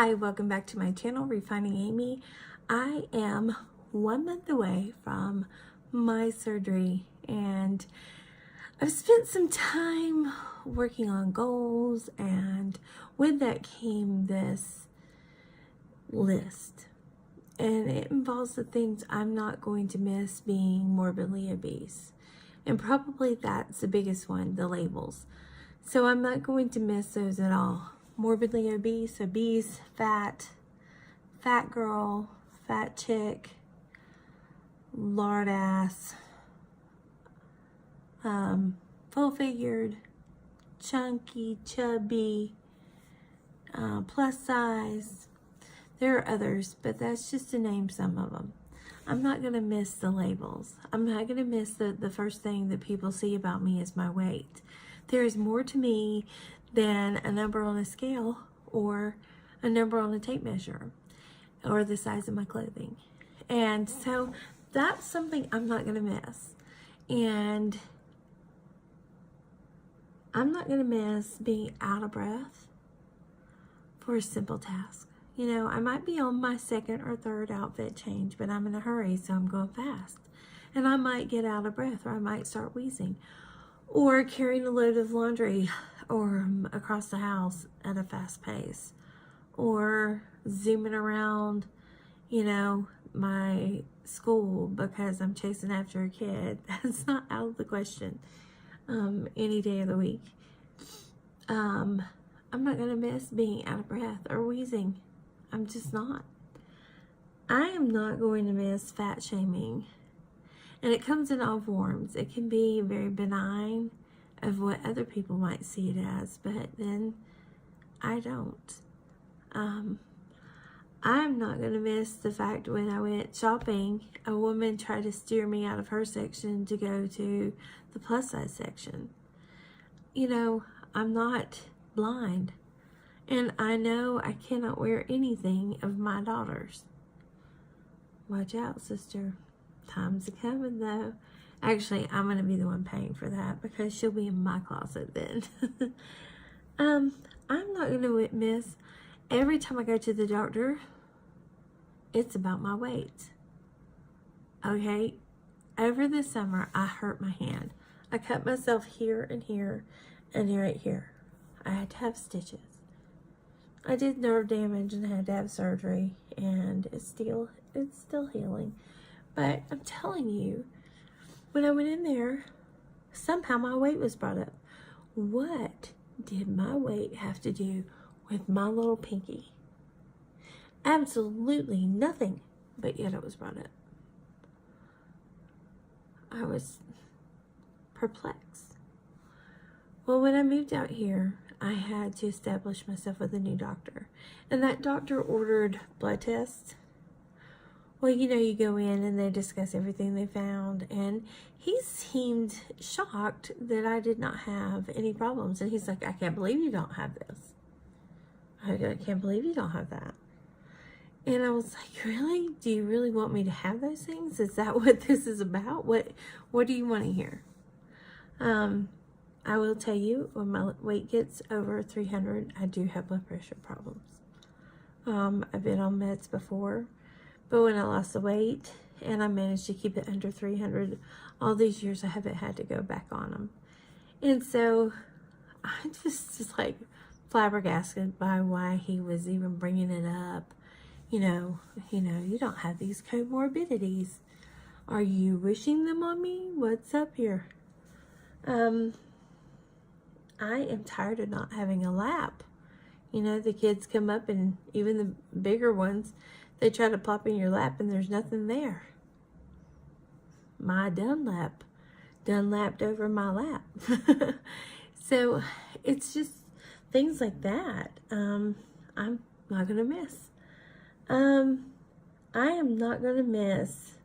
Hi, welcome back to my channel, Refining Amy. I am 1 month away from my surgery, and I've spent some time working on goals, and with that came this list. And it involves the things I'm not going to miss being morbidly obese. And probably that's the biggest one, the labels. So I'm not going to miss those at all. Morbidly obese, obese, fat, fat girl, fat chick, lard ass, full figured, chunky, chubby, plus size. There are others, but that's just to name some of them. I'm not going to miss the labels. I'm not going to miss the first thing that people see about me is my weight. There is more to me than a number on a scale or a number on a tape measure or the size of my clothing. And so that's something I'm not going to miss. And I'm not going to miss being out of breath for a simple task. You know, I might be on my second or third outfit change, but I'm in a hurry, so I'm going fast. And I might get out of breath, or I might start wheezing, or carrying a load of laundry or across the house at a fast pace, or zooming around, you know, my school because I'm chasing after a kid. That's not out of the question any day of the week. I'm not going to miss being out of breath or wheezing. I'm just not. I am not going to miss fat shaming. And it comes in all forms. It can be very benign of what other people might see it as, but then I don't. I'm not going to miss the fact when I went shopping, a woman tried to steer me out of her section to go to the plus size section. You know, I'm not blind. And I know I cannot wear anything of my daughter's. Watch out, sister. Time's a coming, though. Actually, I'm going to be the one paying for that because she'll be in my closet then. I'm not going to miss every time I go to the doctor, it's about my weight. Okay? Over the summer, I hurt my hand. I cut myself here and here and right here. I had to have stitches. I did nerve damage and had to have surgery, and it's still healing. But I'm telling you, when I went in there, somehow my weight was brought up. What did my weight have to do with my little pinky? Absolutely nothing, but yet it was brought up. I was perplexed. Well, when I moved out here, I had to establish myself with a new doctor. And that doctor ordered blood tests. Well, you know, you go in and they discuss everything they found. And he seemed shocked that I did not have any problems. And he's like, I can't believe you don't have this. I can't believe you don't have that. And I was like, really? Do you really want me to have those things? Is that what this is about? What do you want to hear? I will tell you, when my weight gets over 300, I do have blood pressure problems. I've been on meds before, but when I lost the weight and I managed to keep it under 300, all these years I haven't had to go back on them. And so I'm just like flabbergasted by why he was even bringing it up. You know, you don't have these comorbidities. Are you wishing them on me? What's up here? I am tired of not having a lap. You know, the kids come up, and even the bigger ones, they try to plop in your lap and there's nothing there. My Dunlapped over my lap. So it's just things like that. I'm not going to miss. I am not going to miss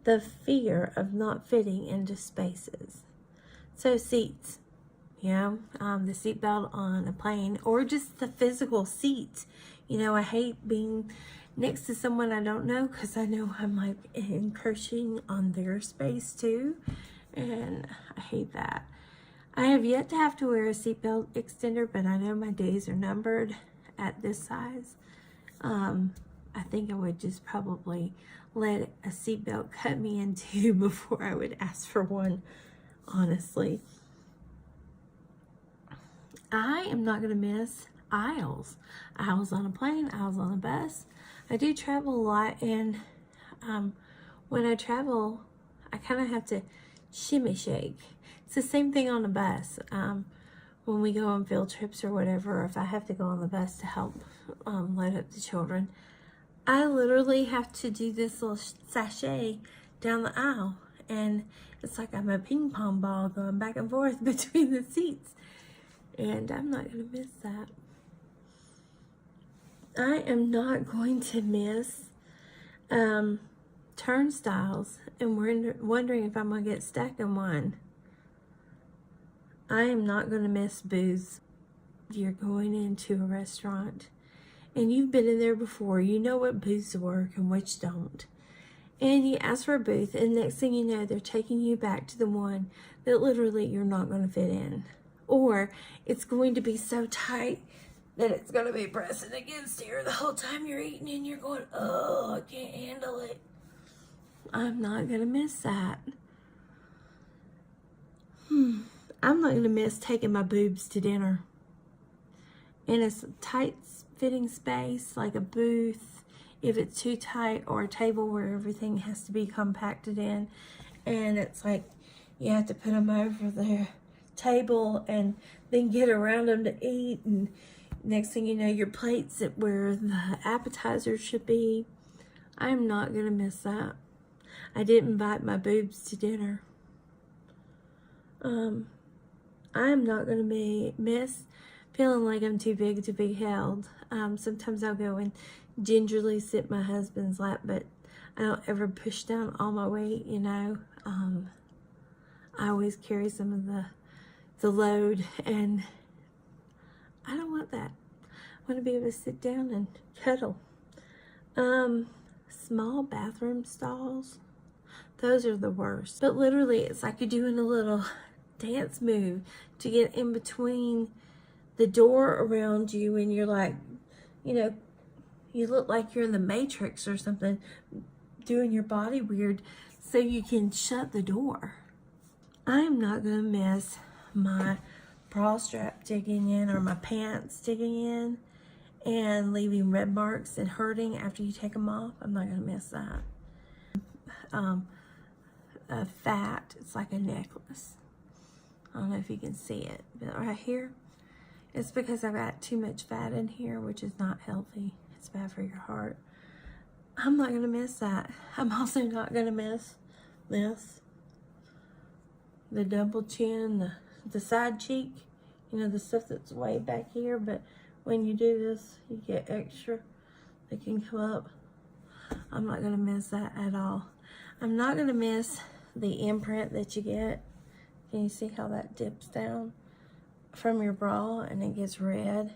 the fear of not fitting into spaces. So seats. You know, the seatbelt on a plane, or just the physical seat. You know, I hate being next to someone I don't know because I know I'm like encroaching on their space too, and I hate that. I have yet to have to wear a seatbelt extender, but I know my days are numbered at this size. I think I would just probably let a seatbelt cut me in two before I would ask for one, honestly. I am not going to miss aisles. Aisles on a plane, aisles on a bus. I do travel a lot, and when I travel, I kind of have to shimmy shake. It's the same thing on a bus. When we go on field trips or whatever, if I have to go on the bus to help load up the children, I literally have to do this little sachet down the aisle, and it's like I'm a ping pong ball going back and forth between the seats, and I'm not going to miss that. I am not going to miss turnstiles and wondering if I'm going to get stuck in one. I am not going to miss booths. You're going into a restaurant and you've been in there before. You know what booths work and which don't. And you ask for a booth, and next thing you know, they're taking you back to the one that literally you're not going to fit in. Or it's going to be so tight that it's going to be pressing against here the whole time you're eating, and you're going, oh, I can't handle it. I'm not going to miss that. I'm not going to miss taking my boobs to dinner. In a tight fitting space, like a booth, if it's too tight, or a table where everything has to be compacted in, and it's like you have to put them over the table and then get around them to eat, and next thing you know, your plate's at where the appetizers should be. I'm not going to miss that. I didn't invite my boobs to dinner. I'm not going to miss feeling like I'm too big to be held. Sometimes I'll go and gingerly sit in my husband's lap, but I don't ever push down all my weight, you know. I always carry some of the load, and I don't want that. I want to be able to sit down and cuddle. Small bathroom stalls, those are the worst. But literally, it's like you're doing a little dance move to get in between the door around you, and you're like, you know, you look like you're in the Matrix or something, doing your body weird so you can shut the door. I'm not going to miss my bra strap digging in, or my pants digging in and leaving red marks and hurting after you take them off. I'm not going to miss that. Fat, it's like a necklace. I don't know if you can see it, but right here, it's because I've got too much fat in here, which is not healthy. It's bad for your heart. I'm not going to miss that. I'm also not going to miss this. The double chin, the side cheek, you know, the stuff that's way back here, but when you do this, you get extra. They can come up. I'm not going to miss that at all. I'm not going to miss the imprint that you get. Can you see how that dips down from your bra and it gets red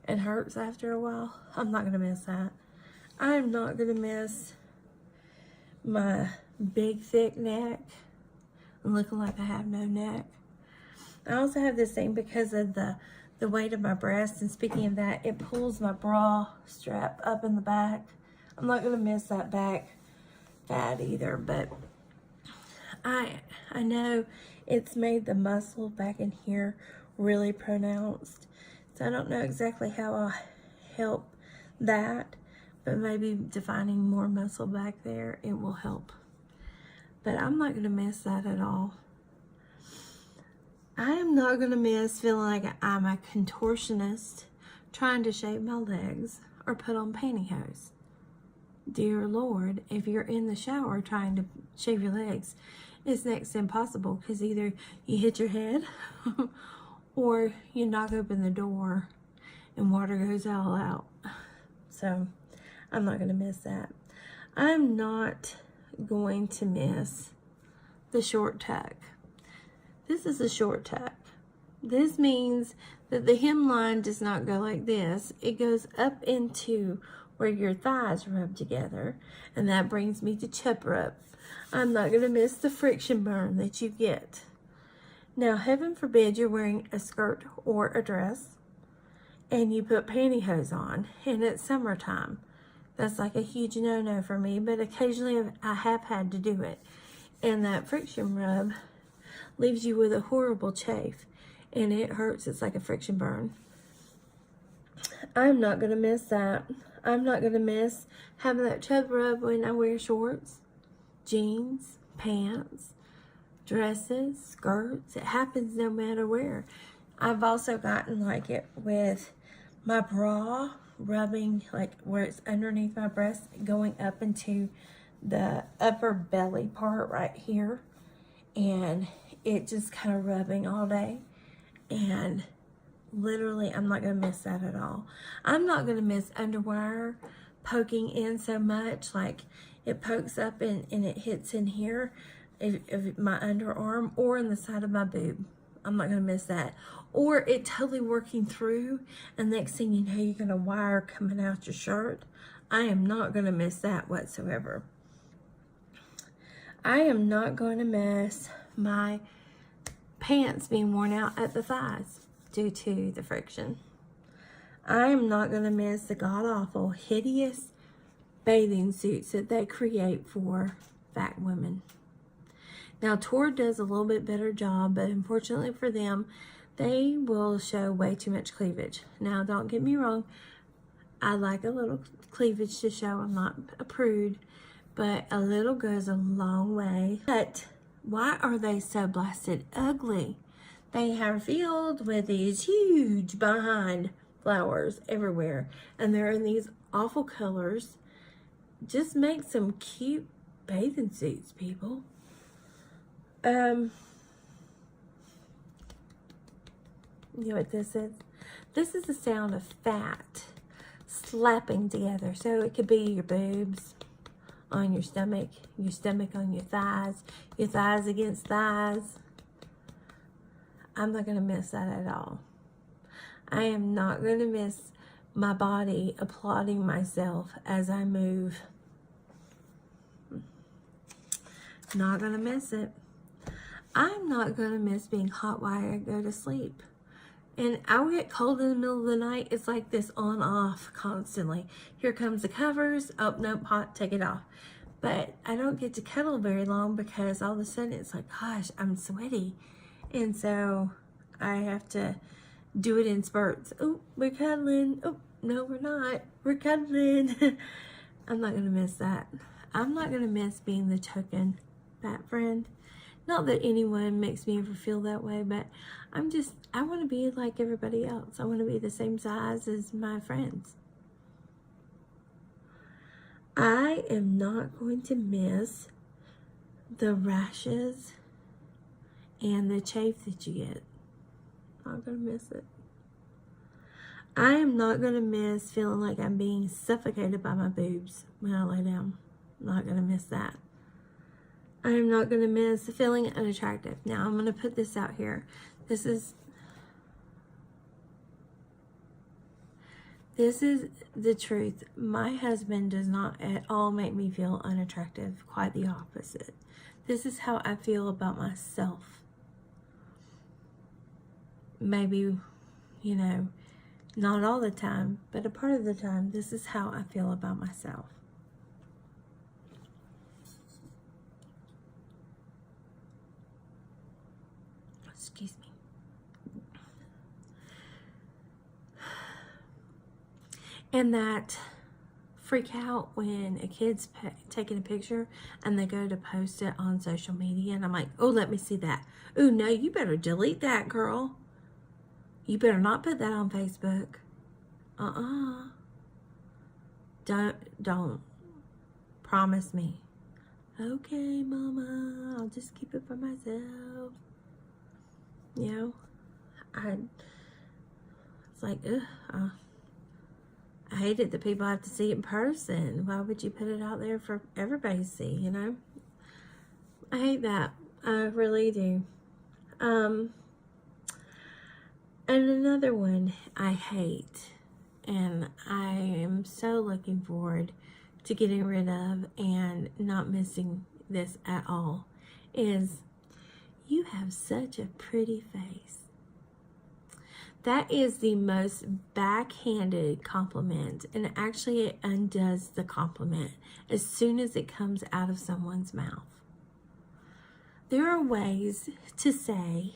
and hurts after a while? I'm not going to miss that. I'm not going to miss my big thick neck and looking like I have no neck. I also have this thing because of the weight of my breast, and speaking of that, it pulls my bra strap up in the back. I'm not going to miss that back fat either, but I know it's made the muscle back in here really pronounced. So I don't know exactly how I'll help that, but maybe defining more muscle back there, it will help. But I'm not going to miss that at all. I am not going to miss feeling like I'm a contortionist trying to shape my legs or put on pantyhose. Dear Lord, if you're in the shower trying to shave your legs, it's next to impossible, because either you hit your head or you knock open the door and water goes all out. So I'm not going to miss that. I'm not going to miss the short tuck. This is a short tuck. This means that the hemline does not go like this. It goes up into where your thighs rub together, and that brings me to chub rub. I'm not going to miss the friction burn that you get. Now, heaven forbid you're wearing a skirt or a dress, and you put pantyhose on, and it's summertime. That's like a huge no-no for me, but occasionally I have had to do it. And that friction rub leaves you with a horrible chafe, and it hurts. It's like a friction burn. I'm not going to miss that. I'm not going to miss having that chub rub when I wear shorts, jeans, pants, dresses, skirts. It happens no matter where. I've also gotten like it with my bra rubbing, like where it's underneath my breast, going up into the upper belly part right here, and it just kind of rubbing all day. And literally, I'm not going to miss that at all. I'm not going to miss underwire poking in so much, like it pokes up and it hits in here, if my underarm or in the side of my boob. I'm not going to miss that. Or it totally working through, and next thing you know, you're going to wire coming out your shirt. I am not going to miss that whatsoever. I am not going to miss my pants being worn out at the thighs due to the friction. I am not going to miss the god-awful, hideous bathing suits that they create for fat women. Now, Torrid does a little bit better job, but unfortunately for them, they will show way too much cleavage. Now, don't get me wrong. I like a little cleavage to show. I'm not a prude, but a little goes a long way. But why are they so blasted ugly? They are filled with these huge behind flowers everywhere, and they're in these awful colors. Just make some cute bathing suits, people. You know what this is? This is the sound of fat slapping together. So it could be your boobs on your stomach on your thighs against thighs. I'm not going to miss that at all. I am not going to miss my body applauding myself as I move. Not going to miss it. I'm not going to miss being hot while I go to sleep. And I'll get cold in the middle of the night. It's like this on-off constantly. Here comes the covers. Oh, nope, hot, take it off. But I don't get to cuddle very long because all of a sudden it's like, gosh, I'm sweaty. And so I have to do it in spurts. Oh, we're cuddling. Oh, no, we're not. We're cuddling. I'm not going to miss that. I'm not going to miss being the token fat friend. Not that anyone makes me ever feel that way, but I want to be like everybody else. I want to be the same size as my friends. I am not going to miss the rashes and the chafe that you get. Not going to miss it. I am not going to miss feeling like I'm being suffocated by my boobs when I lay down. Not going to miss that. I am not going to miss feeling unattractive. Now, I'm going to put this out here. This is the truth. My husband does not at all make me feel unattractive. Quite the opposite. This is how I feel about myself. Maybe, not all the time, but a part of the time, this is how I feel about myself. Excuse me. And that freak out when a kid's taking a picture and they go to post it on social media, and I'm like, oh, let me see that. Oh, no, you better delete that, girl. You better not put that on Facebook. Don't. Promise me. Okay, Mama, I'll just keep it for myself. It's like, I hate it that people have to see it in person. Why would you put it out there for everybody to see, I hate that. I really do. And another one I hate, and I am so looking forward to getting rid of and not missing this at all, is you have such a pretty face. That is the most backhanded compliment, and actually it undoes the compliment as soon as it comes out of someone's mouth. There are ways to say,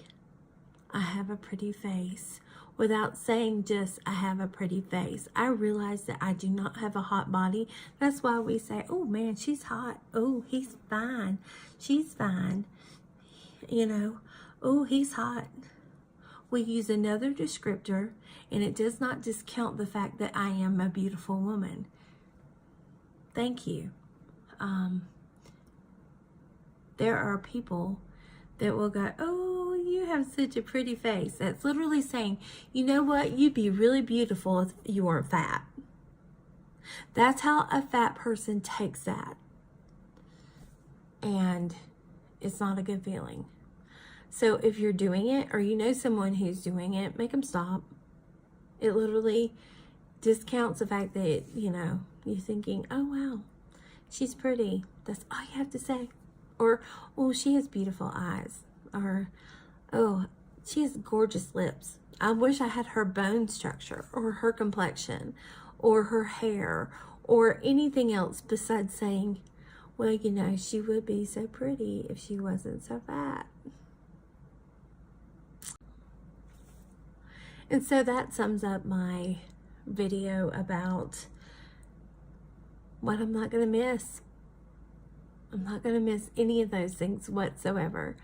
I have a pretty face, without saying just, I have a pretty face. I realize that I do not have a hot body. That's why we say, oh man, she's hot. Oh, he's fine. She's fine. You know, oh, he's hot. We use another descriptor, and it does not discount the fact that I am a beautiful woman. Thank you. There are people that will go, oh, you have such a pretty face. That's literally saying, you know what? You'd be really beautiful if you weren't fat. That's how a fat person takes that. And it's not a good feeling. So if you're doing it, or you know someone who's doing it, make them stop. It literally discounts the fact that, you know, you're thinking, oh, wow, she's pretty. That's all you have to say. Or, oh, she has beautiful eyes. Or, oh, she has gorgeous lips. I wish I had her bone structure, or her complexion, or her hair, or anything else besides saying, well, you know, she would be so pretty if she wasn't so fat. And so that sums up my video about what I'm not going to miss. I'm not going to miss any of those things whatsoever.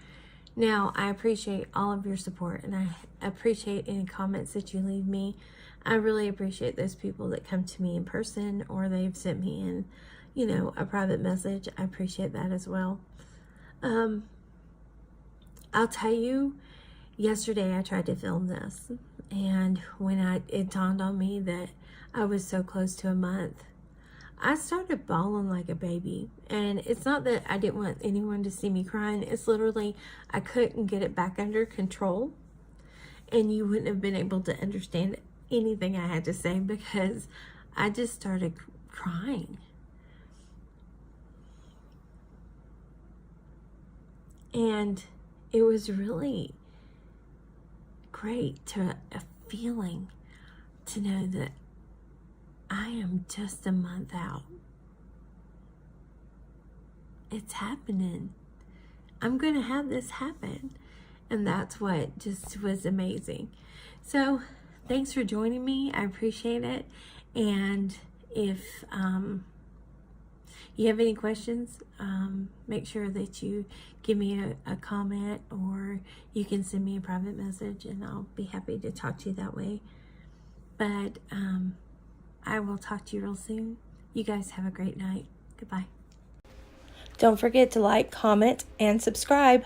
Now, I appreciate all of your support, and I appreciate any comments that you leave me. I really appreciate those people that come to me in person, or they've sent me in, you know, a private message. I appreciate that as well. I'll tell you, yesterday I tried to film this, and when it dawned on me that I was so close to a month, I started bawling like a baby. And it's not that I didn't want anyone to see me crying. It's literally, I couldn't get it back under control. And you wouldn't have been able to understand anything I had to say, because I just started crying. And it was really great a feeling to know that I am just a month out. It's happening. I'm going to have this happen. And that's what just was amazing. So thanks for joining me. I appreciate it. And if you have any questions, make sure that you give me a comment, or you can send me a private message, and I'll be happy to talk to you that way. But I will talk to you real soon. You guys have a great night. Goodbye. Don't forget to like, comment, and subscribe.